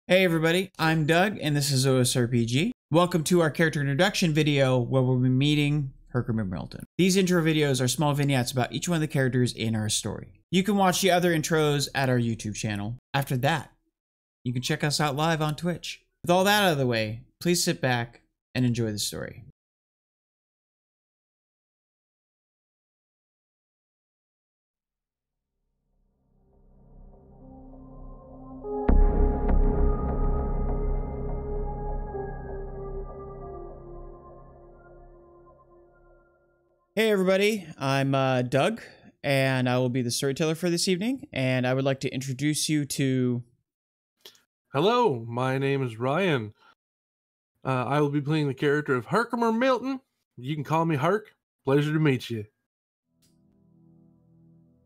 Hey everybody, I'm Doug and this is OSRPG. Welcome to our character introduction video where we'll be meeting Herkermer Milton. These intro videos are small vignettes about each one of the characters in our story. You can watch the other intros at our YouTube channel. After that, you can check us out live on Twitch. With all that out of the way, please sit back and enjoy the story. Hey everybody, I'm Doug, and I will be the storyteller for this evening, and I would like to introduce you to... Hello, my name is Ryan. I will be playing the character of Herkermer Milton. You can call me Herc. Pleasure to meet you.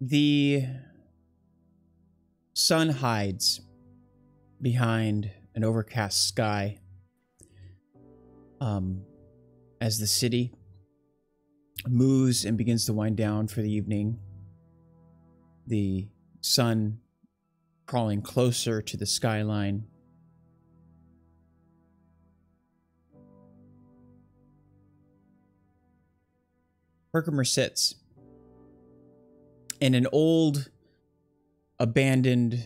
The sun hides behind an overcast sky as the city moves and begins to wind down for the evening. The sun crawling closer to the skyline. Herkermer sits in an old, abandoned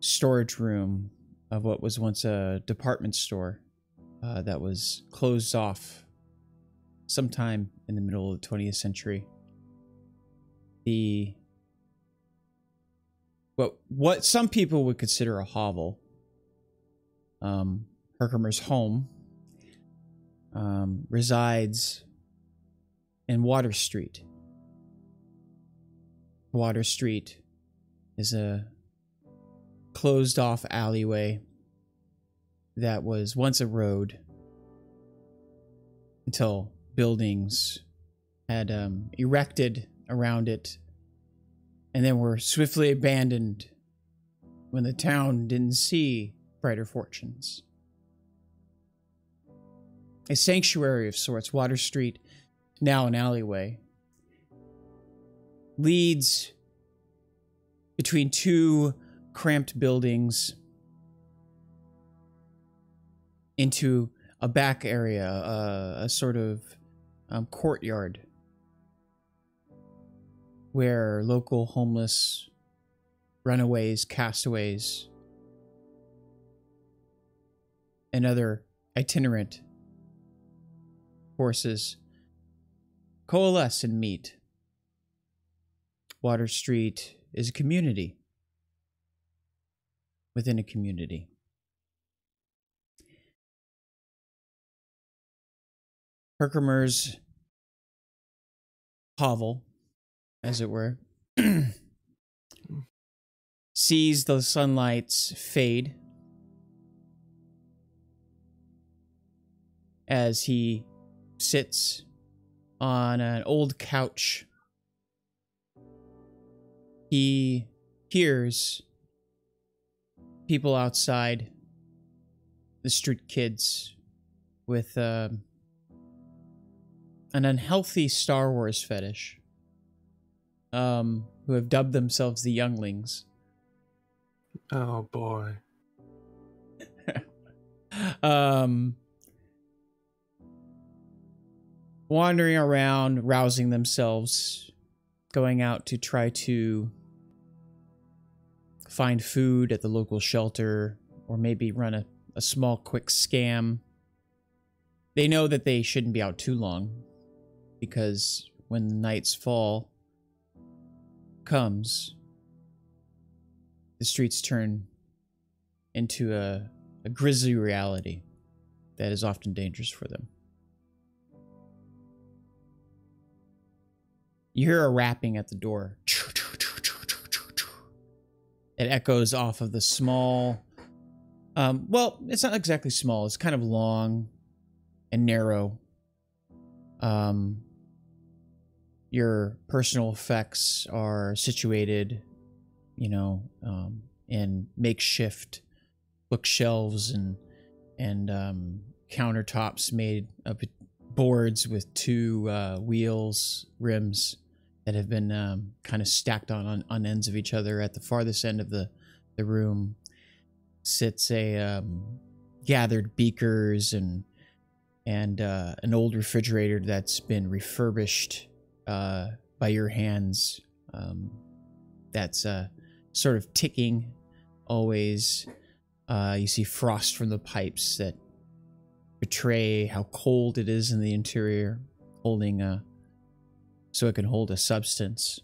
storage room of what was once a department store that was closed off sometime in the middle of the 20th century. What some people would consider a hovel, Herkermer's home, resides in Water Street. Water Street is a closed-off alleyway that was once a road until buildings had erected around it and then were swiftly abandoned when the town didn't see brighter fortunes. A sanctuary of sorts, Water Street, now an alleyway, leads between two cramped buildings into a back area, a sort of courtyard where local homeless, runaways, castaways, and other itinerant forces coalesce and meet. Water Street is a community within a community. Herkermer's hovel, as it were, sees the sunlights fade as he sits on an old couch. He hears people outside, the street kids, with an unhealthy Star Wars fetish, who have dubbed themselves the Younglings. Oh boy. Wandering around, rousing themselves, going out to try to find food at the local shelter, or maybe run a small quick scam. They know that they shouldn't be out too long, because when the night's fall comes, the streets turn into a grisly reality that is often dangerous for them. You hear a rapping at the door. It echoes off of the small, well, it's not exactly small. It's kind of long and narrow. Your personal effects are situated, you know, in makeshift bookshelves and countertops made of boards with two wheels, rims that have been kind of stacked on ends of each other at the farthest end of the room. sits a gathered beakers and an old refrigerator that's been refurbished by your hands. That's sort of ticking always. You see frost from the pipes that betray how cold it is in the interior, holding so it can hold a substance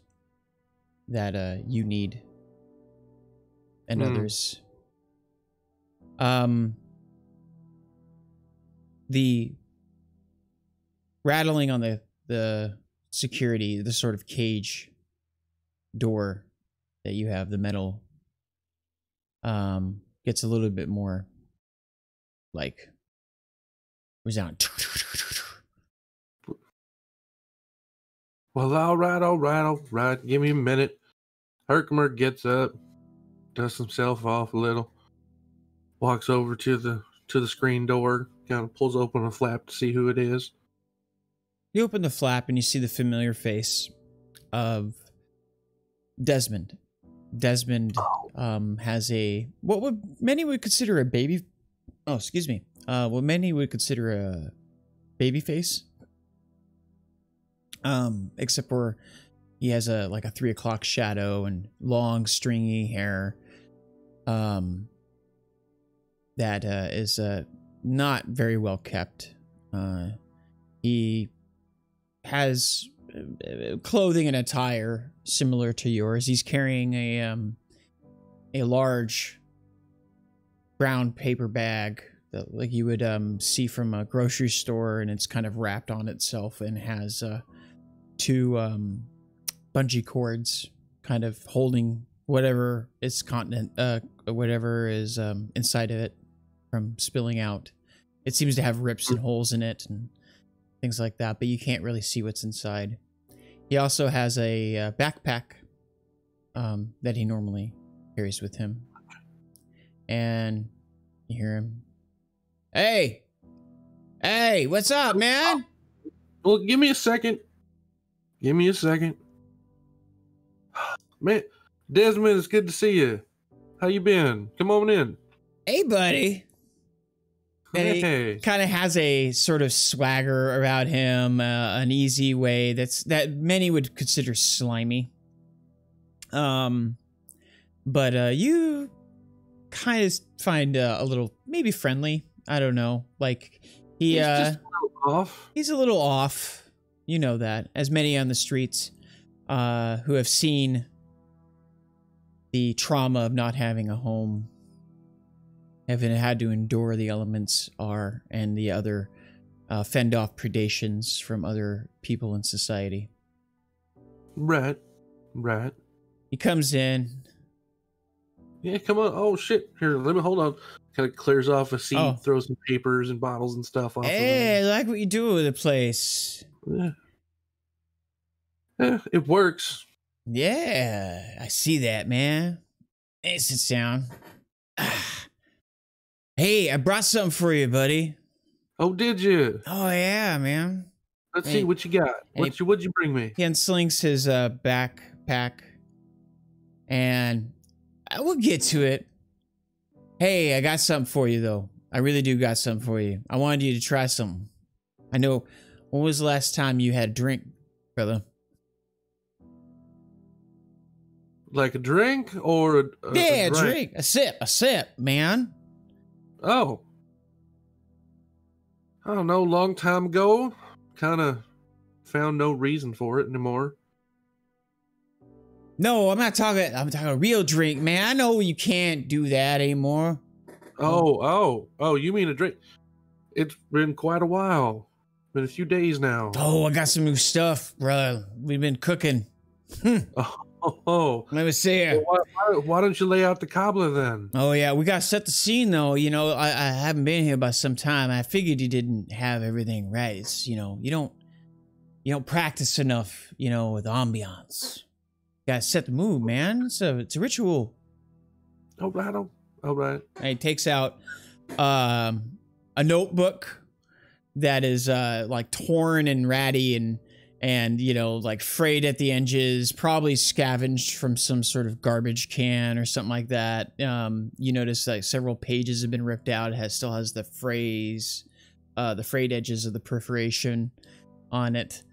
that you need and others. The rattling on the security, the sort of cage door that you have, the metal, gets a little bit more like resound. Well, all right. Give me a minute. Herkermer gets up, dusts himself off a little, walks over to the screen door, kind of pulls open a flap to see who it is. You open the flap and you see the familiar face of Desmond. Desmond has what many would consider a baby. Oh, excuse me. What many would consider a baby face. Except for he has like a 3 o'clock shadow and long stringy hair. That is not very well kept. He has clothing and attire similar to yours. He's carrying a large brown paper bag that like you would see from a grocery store, and it's kind of wrapped on itself and has 2 bungee cords kind of holding whatever is whatever is inside of it from spilling out. It seems to have rips and holes in it and things like that, but you can't really see what's inside. He also has a backpack that he normally carries with him. And you hear him, Hey, what's up, man? Well, give me a second. Man, Desmond, it's good to see you. How you been? Come on in. Hey, buddy. And Hey. he kind of has a sort of swagger about him, an easy way that many would consider slimy. But you kind of find a little maybe friendly. I don't know. Like he's just a little off. He's a little off. You know that, as many on the streets who have seen the trauma of not having a home, haven't had to endure the elements and the other fend off predations from other people in society. Right. He comes in. Yeah, come on. Oh shit! Here, let me hold on. Kind of clears off a seat, throws some papers and bottles and stuff off. Hey, I like what you do with the place. Yeah, it works. Yeah, I see that, man. Hey, sit down. Hey, I brought something for you, buddy. Oh, did you? Oh, yeah, man. Let's see what you got. What'd you bring me? He unslings his backpack, and I will get to it. Hey, I got something for you, though. I really do got something for you. I wanted you to try something. I know. When was the last time you had a drink, brother? Like a drink or a drink? A sip, man. Oh. I don't know, long time ago. Kind of found no reason for it anymore. No, I'm talking a real drink, man. I know you can't do that anymore. Oh, you mean a drink? It's been quite a while. Been a few days now. Oh, I got some new stuff, brother. We've been cooking. Oh. Let me see it. Well, why don't you lay out the cobbler then? Oh, yeah. We got to set the scene, though. You know, I haven't been here by some time. I figured you didn't have everything right. It's, you know, you don't practice enough, you know, with ambiance. You got to set the mood, man. It's a ritual. All right. And he takes out a notebook that is like torn and ratty and and you know, like frayed at the edges, probably scavenged from some sort of garbage can or something like that. You notice like several pages have been ripped out. It still has the frayed edges of the perforation on it.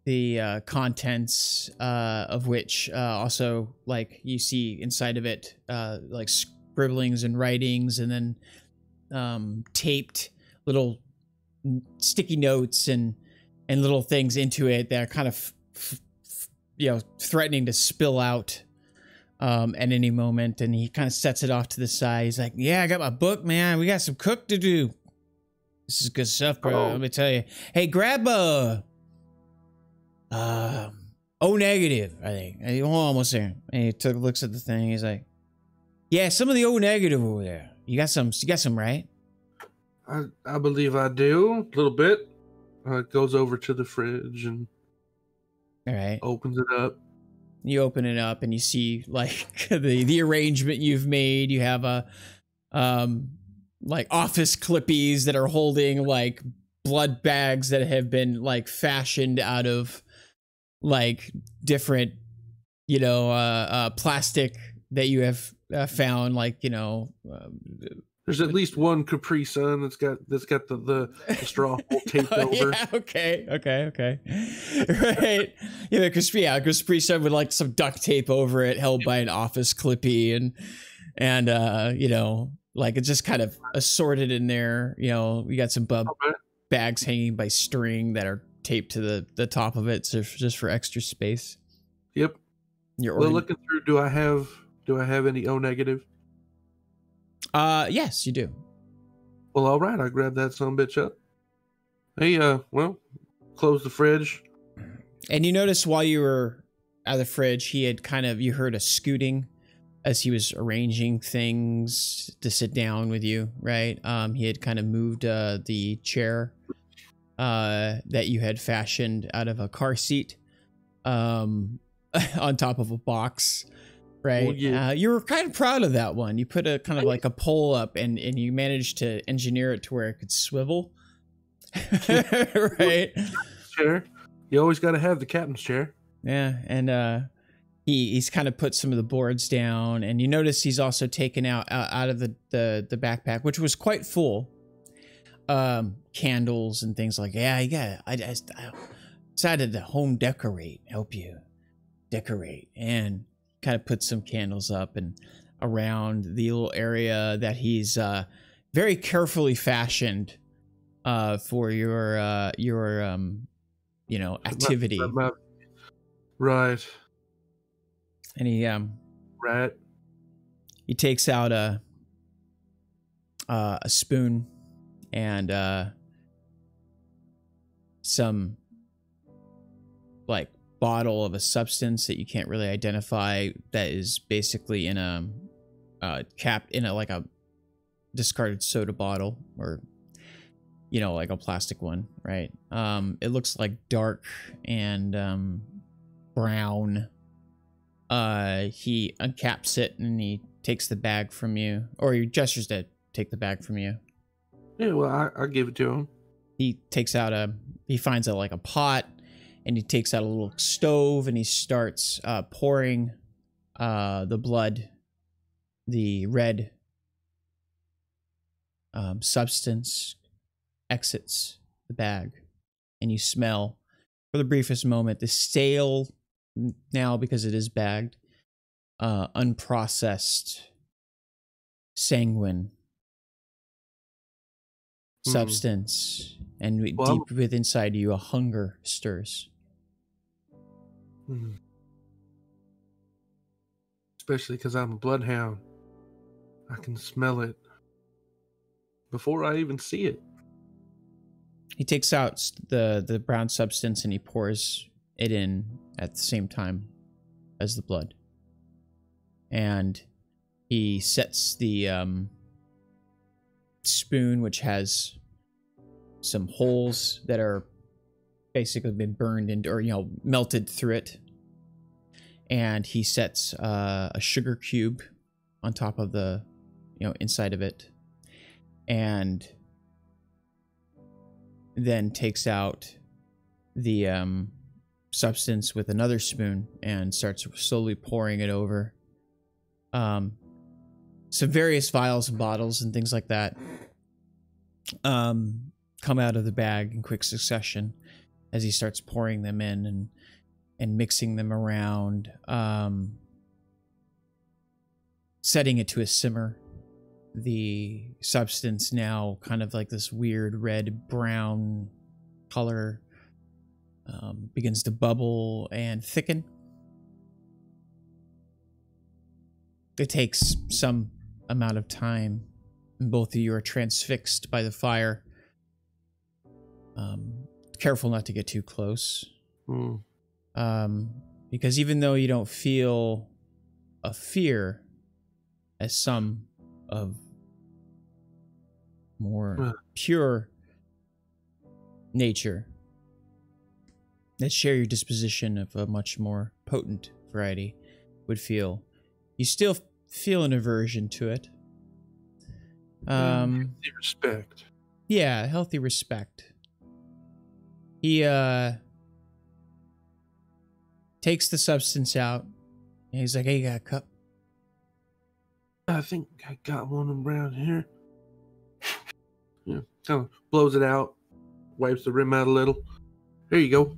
The contents of which also, like, you see inside of it like scribblings and writings, and then taped little sticky notes and little things into it that are kind of you know, threatening to spill out at any moment. And he kind of sets it off to the side. He's like, yeah, I got my book, man. We got some cook to do. This is good stuff, bro. Let me tell you. Hey, grab a O negative, I think. Hold on, almost there. And he looks at the thing. He's like, yeah, some of the O negative over there. You got some, right? I believe I do, a little bit. Goes over to the fridge and opens it up. You open it up and you see like the arrangement you've made. You have a like office clippies that are holding like blood bags that have been like fashioned out of like different, you know, plastic that you have found, like, you know, there's at least one Capri Sun that's got the straw taped over. Yeah, okay. Right. Yeah, Capri Sun with like some duct tape over it, held by an office clippy, and you know, like it's just kind of assorted in there. You know, we got some bags hanging by string that are taped to the top of it, so just for extra space. Yep. Well, looking through, do I have any O negative? Yes, you do. Well, all right. I grab that sumbitch up. Hey, well, close the fridge. And you notice while you were at the fridge, he had you heard a scooting as he was arranging things to sit down with you, right? He had kind of moved the chair that you had fashioned out of a car seat on top of a box. Right. Oh, yeah. You were kind of proud of that one. You put a kind of like a pole up and you managed to engineer it to where it could swivel. Right. Chair. You always got to have the captain's chair. Yeah. And he's kind of put some of the boards down, and you notice he's also taken out of the backpack, which was quite full. Candles and things like, yeah, you got it. I decided to help you decorate, and kind of put some candles up and around the little area that he's very carefully fashioned for your you know, activity. Right. And he right. He takes out a spoon and some like bottle of a substance that you can't really identify, that is basically in a capped in like a discarded soda bottle, or you know, like a plastic one, right? It looks like dark and brown. He uncaps it and he takes the bag from you, or he gestures to take the bag from you. Yeah, well, I'll give it to him. He takes out he finds like a pot, and he takes out a little stove, and he starts pouring the blood, the red substance exits the bag, and you smell for the briefest moment the stale, now because it is bagged, unprocessed sanguine substance, and deep within inside you a hunger stirs. Especially because I'm a bloodhound. I can smell it before I even see it. He takes out the brown substance and he pours it in at the same time as the blood. And he sets the spoon, which has some holes that are basically been burned into, or, you know, melted through it. And he sets a sugar cube on top of the, you know, inside of it. And then takes out the substance with another spoon and starts slowly pouring it over some various vials and bottles and things like that come out of the bag in quick succession as he starts pouring them in and mixing them around, setting it to a simmer. The substance now kind of like this weird red-brown color begins to bubble and thicken. It takes some amount of time, and both of you are transfixed by the fire. Careful not to get too close. Because even though you don't feel a fear as some of more pure nature that share your disposition of a much more potent variety would feel, you still feel an aversion to it. Healthy respect. Yeah, healthy respect. He takes the substance out, and he's like, "Hey, you got a cup?" I think I got one around here. Yeah, kind of blows it out, wipes the rim out a little. There you go.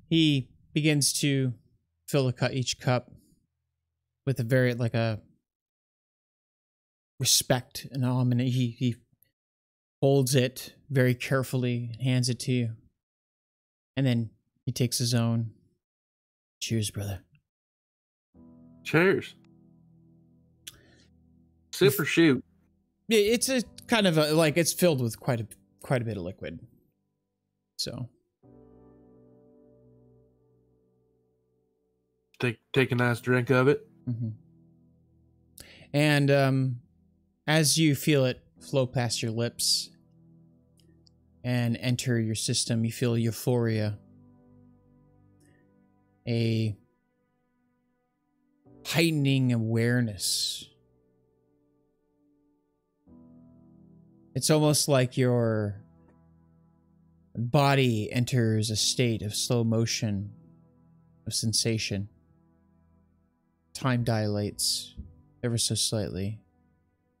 He begins to fill each cup with a very, like a respect and awe, and he holds it very carefully and hands it to you. And then he takes his own. Cheers, brother. Cheers. Sip or shoot? It's a kind of a, like, it's filled with quite a bit of liquid. So take a nice drink of it. Mm-hmm. And as you feel it flow past your lips and enter your system, you feel euphoria, a heightening awareness. It's almost like your body enters a state of slow motion, of sensation. Time dilates ever so slightly.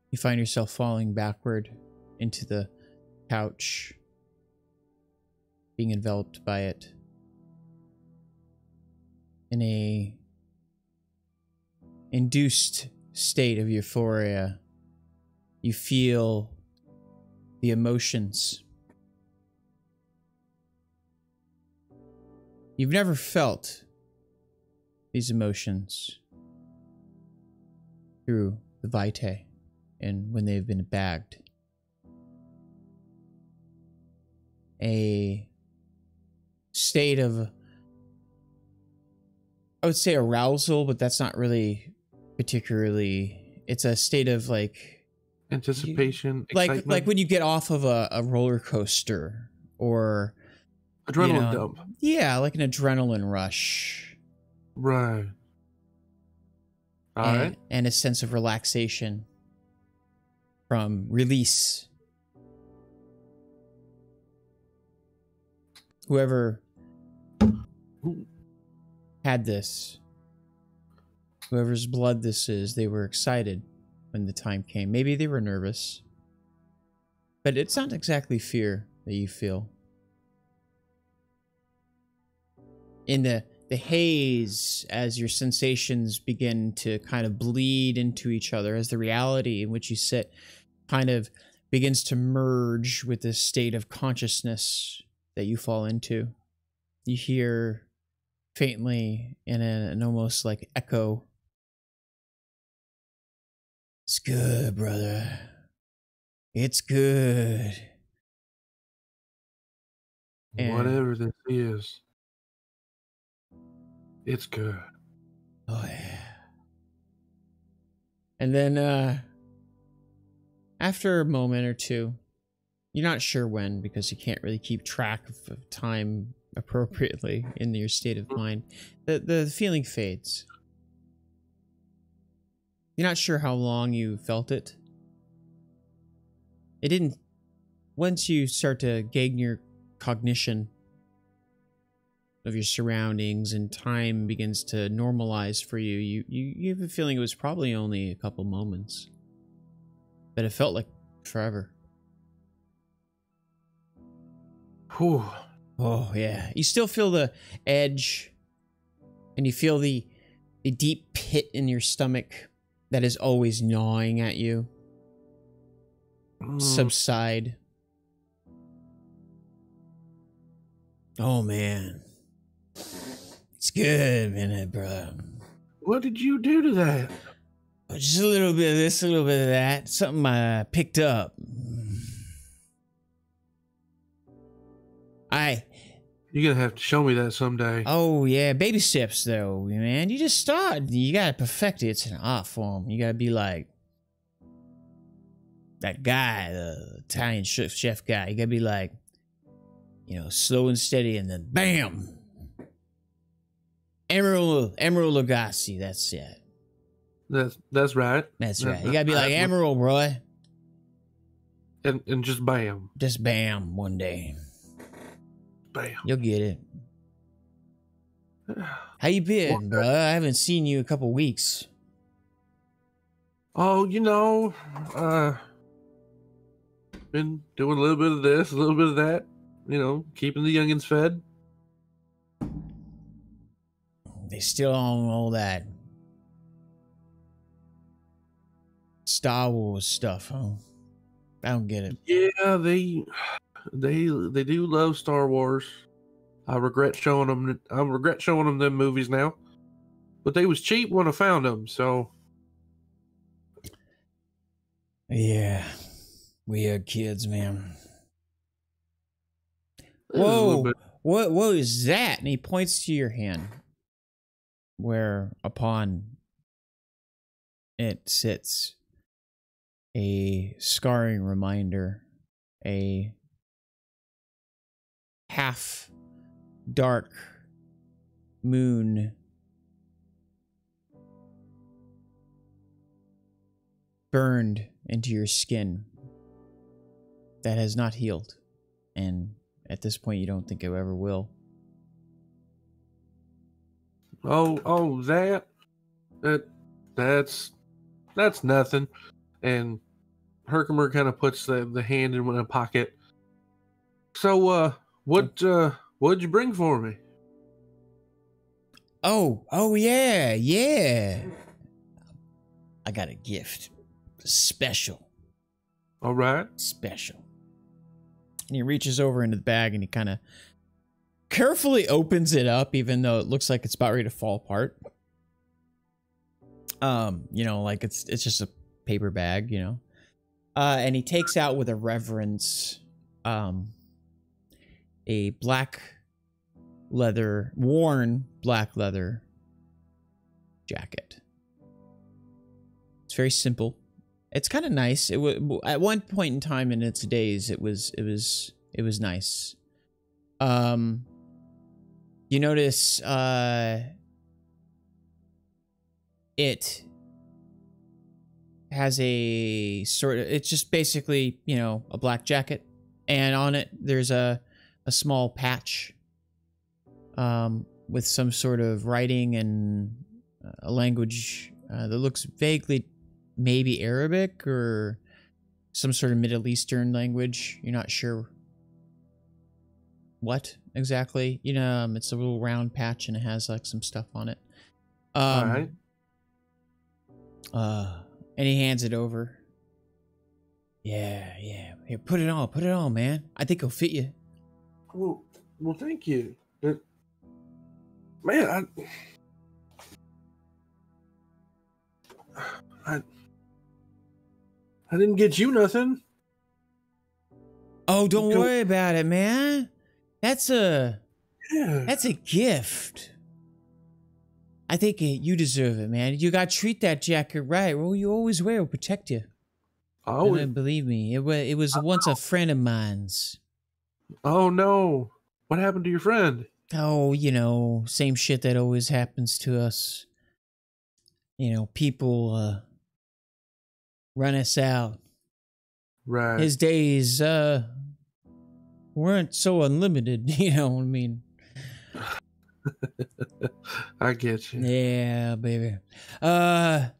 You find yourself falling backward into the couch, being enveloped by it. In a induced state of euphoria, you feel the emotions. You've never felt these emotions through the vitae and when they've been bagged. A state of, I would say, arousal, but that's not really particularly, it's a state of like anticipation, excitement. like when you get off of a roller coaster or adrenaline dump. Yeah, like an adrenaline rush. Right. All right. And a sense of relaxation from release. Whoever had this, whoever's blood this is, they were excited when the time came. Maybe they were nervous, but it's not exactly fear that you feel. In the haze, as your sensations begin to kind of bleed into each other, as the reality in which you sit kind of begins to merge with this state of consciousness that you fall into, you hear faintly in an almost like echo, "It's good, brother. It's good." And whatever this is, it's good. Oh, yeah. And then, after a moment or two, you're not sure when, because you can't really keep track of time appropriately in your state of mind, the feeling fades. You're not sure how long you felt it. it didn't, once you start to gain your cognition of your surroundings and time begins to normalize for you, you have a feeling it was probably only a couple moments, but it felt like forever. Whew. Oh yeah, you still feel the edge, and you feel the deep pit in your stomach that is always gnawing at you subside. Oh man, it's good, man, bro. What did you do to that? Just a little bit of this, a little bit of that. Something I picked up. You're gonna have to show me that someday. Oh yeah, baby steps though, man. You just start. You gotta perfect it. It's an art form. You gotta be like that guy, the Italian chef guy. You gotta be like, you know, slow and steady, and then bam. Emerald Lagasse. That's it. That's right. That's right. You gotta be like Emerald, bro. And just bam. Just bam one day. Bam. You'll get it. How you been, bro? I haven't seen you in a couple weeks. Oh, you know, been doing a little bit of this, a little bit of that. You know, keeping the youngins fed. They still on all that Star Wars stuff, huh? I don't get it. Yeah, they do love Star Wars. I regret showing them them movies now, but they was cheap when I found them. So yeah, weird kids, man. Whoa, what is that? And he points to your hand, where upon it sits a scarring reminder, a half dark moon burned into your skin that has not healed, and at this point you don't think it ever will. Oh, that's nothing. And Herkermer kind of puts the hand in a pocket. So, what'd you bring for me? Oh yeah. I got a gift. Special. All right. Special. And he reaches over into the bag and he kind of carefully opens it up, even though it looks like it's about ready to fall apart. You know, like it's just a paper bag, you know. And he takes out with a reverence a worn black leather jacket. It's very simple. It's kind of nice. It was at one point in time in its days. It was nice. You notice it has a sort of, it's just basically, you know, a black jacket, and on it there's a small patch with some sort of writing and a language that looks vaguely maybe Arabic or some sort of Middle Eastern language. You're not sure what exactly. You know, it's a little round patch and it has like some stuff on it. All right. And he hands it over. Yeah. Here, put it on, man. I think it'll fit you. Well, thank you. Man, I didn't get you nothing. Oh, don't worry about it, man. That's a gift. I think you deserve it, man. You got to treat that jacket right. Well, you always wear it will protect you. Oh, believe me, it was once a friend of mine's. Oh no! What happened to your friend? Oh, you know, same shit that always happens to us. You know, people run us out. Right. His days weren't so unlimited, you know what I mean? I get you. Yeah, baby. I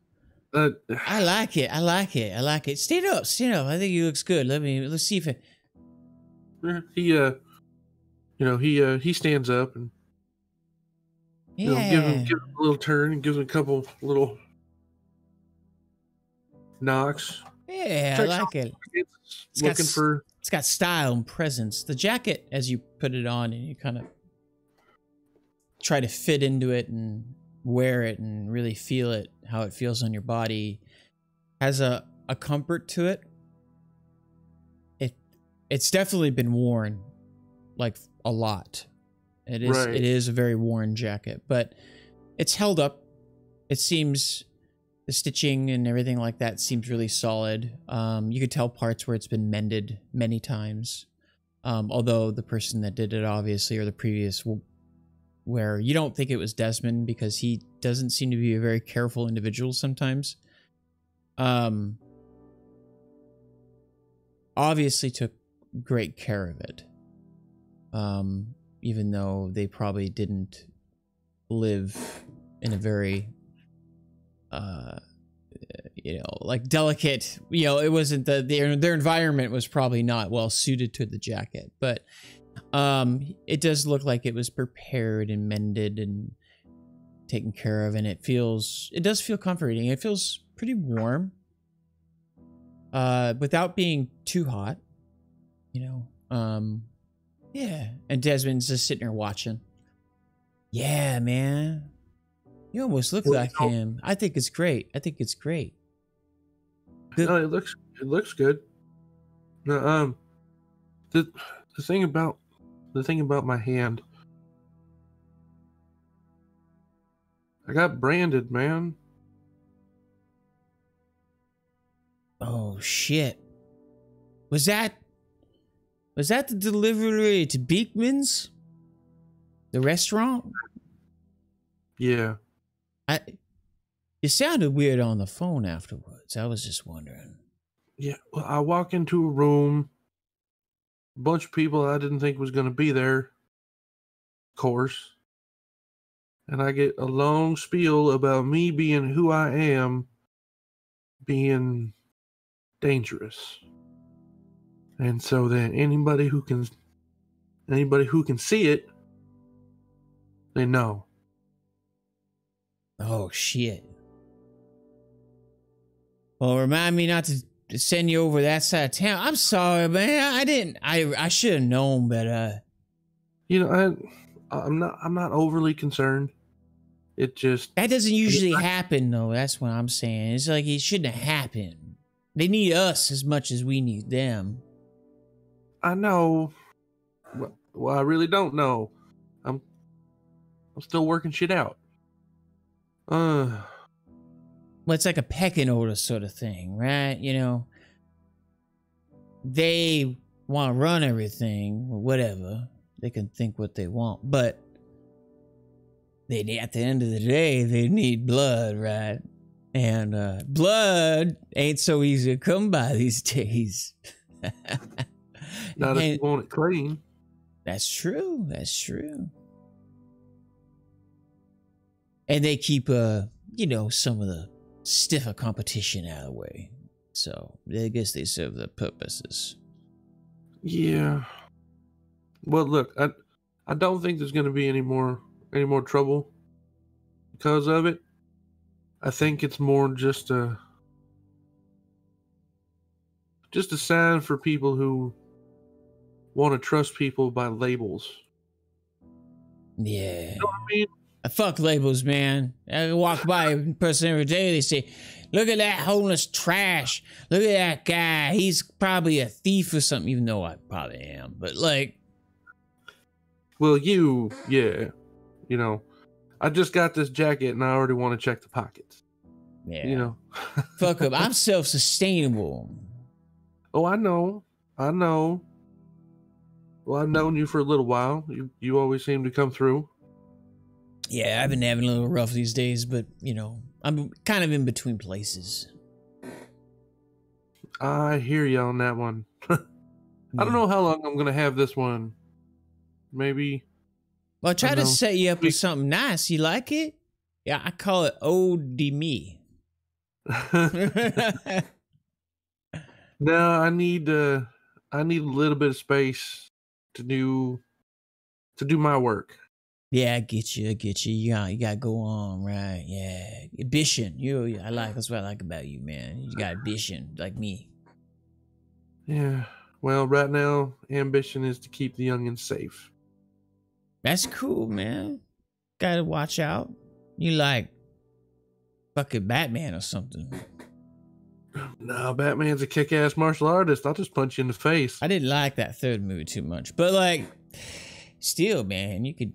like it. I like it. I like it. Stand up. Stand up. I think he looks good. Let's see if it. He stands up and Yeah. give him a little turn and gives him a couple little knocks. Yeah, I like it. It's got style and presence. The jacket, as you put it on and you kind of try to fit into it and wear it and really feel it, how it feels on your body, has a comfort to it. It's definitely been worn, like, a lot. It is a very worn jacket, but it's held up. It seems, the stitching and everything like that seems really solid. You could tell parts where it's been mended many times. Although the person that did it, obviously, or the previous wearer, you don't think it was Desmond because he doesn't seem to be a very careful individual sometimes. Obviously took great care of it. Even though they probably didn't live in a very like delicate, it wasn't their environment was probably not well suited to the jacket, but it does look like it was prepared and mended and taken care of, and it does feel comforting. It feels pretty warm without being too hot, yeah. And Desmond's just sitting there watching. Yeah, man. You almost look like him. I think it's great. Good. No, it looks good. No, the thing about my hand, I got branded, man. Oh shit. Was that the delivery to Beekman's? The restaurant? Yeah. You sounded weird on the phone afterwards. I was just wondering. Yeah, well, I walk into a room, a bunch of people I didn't think was going to be there, of course, and I get a long spiel about me being who I am, being dangerous. And so then anybody who can see it, they know. Oh shit. Well, remind me not to send you over that side of town. I'm sorry, man. I should have known better. I'm not overly concerned. It just, that doesn't usually happen though. That's what I'm saying. It's like it shouldn't have happened. They need us as much as we need them. I know. Well, I really don't know. I'm still working shit out. Well, it's like a pecking order sort of thing, right? They want to run everything or whatever. They can think what they want, but at the end of the day, they need blood, right? And blood ain't so easy to come by these days. Not if you want it clean. That's true. And they keep, some of the stiffer competition out of the way. So I guess they serve their purposes. Yeah. Well, look, I don't think there's going to be any more trouble because of it. I think it's more just a sign for people who want to trust people by labels. Yeah. You know what I mean? I fuck labels, man. I walk by a person every day, they say, look at that homeless trash. Look at that guy. He's probably a thief or something, even though I probably am. But like... Well, yeah. I just got this jacket and I already want to check the pockets. Yeah. Fuck up. I'm self-sustainable. Oh, I know. Well, I've known you for a little while. You always seem to come through. Yeah, I've been having a little rough these days, but, I'm kind of in between places. I hear you on that one. I don't know how long I'm gonna have this one. Maybe. Well, I try to set you up with something nice. You like it? Yeah, I call it Ode to Me. No, I need a little bit of space to do my work. Yeah, I get you. You got to go on, right? Yeah, ambition. That's what I like about you, man. You got ambition, like me. Yeah. Well, right now, ambition is to keep the youngins safe. That's cool, man. Gotta watch out. You like fucking Batman or something. No, Batman's a kick-ass martial artist. I'll just punch you in the face. I didn't like that third movie too much, but like, still, man, you could,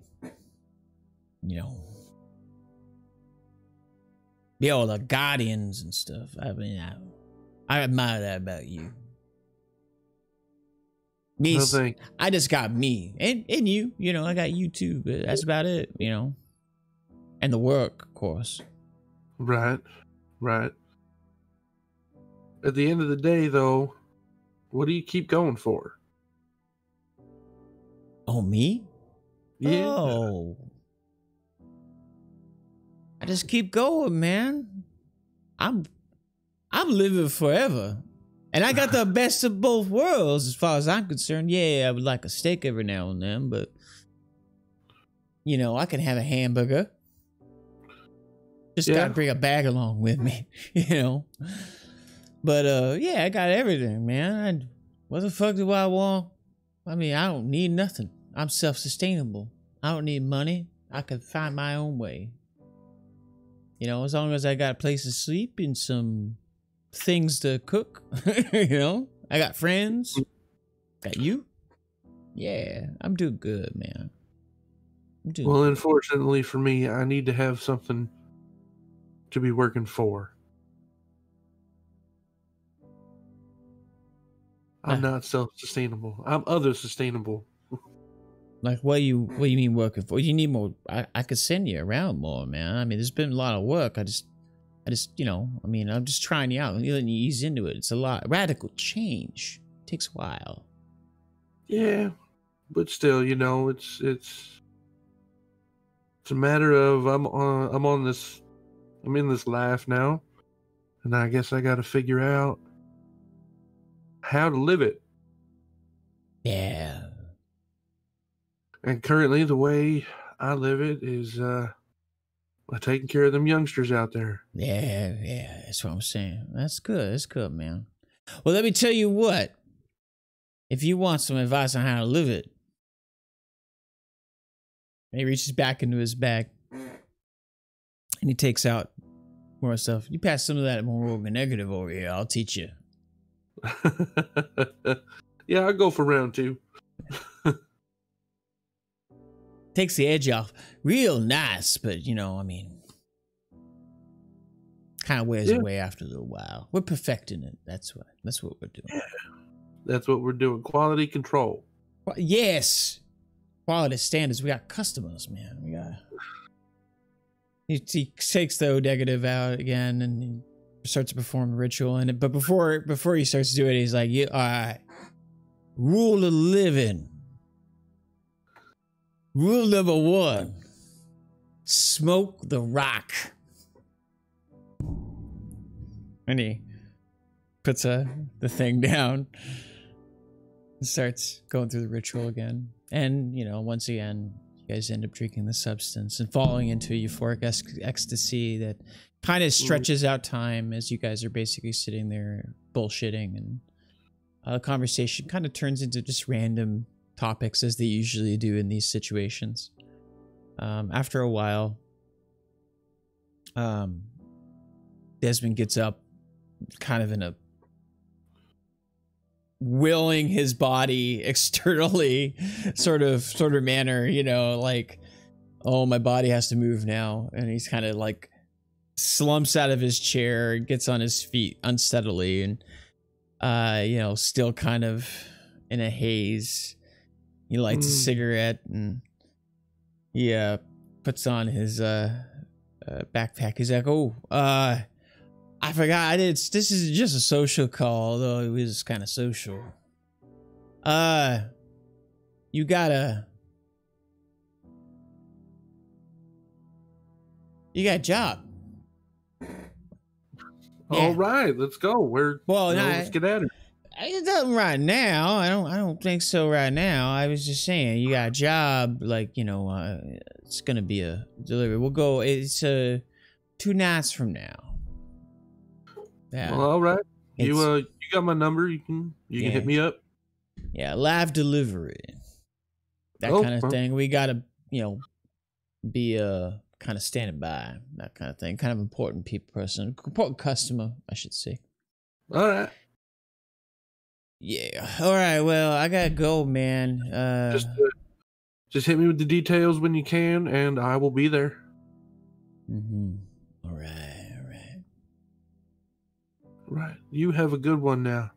be all the Guardians and stuff. I mean, I admire that about you. Me, No, I just got me and you. I got you too, but that's about it. And the work, of course. Right. At the end of the day, though, what do you keep going for? Oh, me? Yeah. Oh. I just keep going, man. I'm living forever. And I got the best of both worlds as far as I'm concerned. Yeah, I would like a steak every now and then, but I can have a hamburger. Just gotta bring a bag along with me, But yeah, I got everything, man. What the fuck do I want? I mean, I don't need nothing. I'm self-sustainable. I don't need money. I can find my own way. As long as I got a place to sleep and some things to cook, I got friends. Got you? Yeah, I'm doing good, man. Well, unfortunately for me, I need to have something to be working for. I'm not self-sustainable. I'm other sustainable. Like, what do you mean working for? You need more. I could send you around more, man. I mean, there's been a lot of work. I just, I'm just trying you out. Letting you ease into it. It's a lot. Radical change. It takes a while. Yeah, but still, it's a matter of I'm in this life now, and I guess I got to figure out how to live it. Yeah. And currently, the way I live it is taking care of them youngsters out there. Yeah, that's what I'm saying. That's good, man. Well, let me tell you what. If you want some advice on how to live it, and he reaches back into his bag, and he takes out more stuff. You pass some of that moral negative over here. I'll teach you. Yeah, I'll go for round 2. Takes the edge off. Real nice, but kind of wears away after a little while. We're perfecting it. That's what we're doing. Yeah, that's what we're doing. Quality control. Yes. Quality standards. We got customers, man. We got. He takes the O negative out again and he starts to perform the ritual. But before he starts to do it, he's like, "Yeah, all right. Rule of living. Rule number 1. Smoke the rock." And he puts the thing down and starts going through the ritual again. And, once again, you guys end up drinking the substance and falling into euphoric ecstasy that kind of stretches out time as you guys are basically sitting there bullshitting. And the conversation kind of turns into just random topics as they usually do in these situations. After a while, Desmond gets up kind of in a willing his body externally sort of manner, like, oh, my body has to move now. And he's kind of like slumps out of his chair, gets on his feet unsteadily and, still kind of in a haze. He lights a cigarette and he puts on his backpack. He's like, "Oh, I forgot. This is just a social call, though it was kind of social. You got a job. All right, let's go. Let's get at it. It doesn't right now. I don't think so right now. I was just saying you got a job, like, you know, it's gonna be a delivery. We'll go. It's 2 nights from now. Yeah. Well, all right. You got my number. You can hit me up. Yeah, live delivery. That kind of thing. We gotta, you know, be kind of standing by, that kind of thing. Kind of important important customer, I should say. All right. Yeah. All right. Well, I gotta go, man. Just hit me with the details when you can, and I will be there. All right. Right. You have a good one now.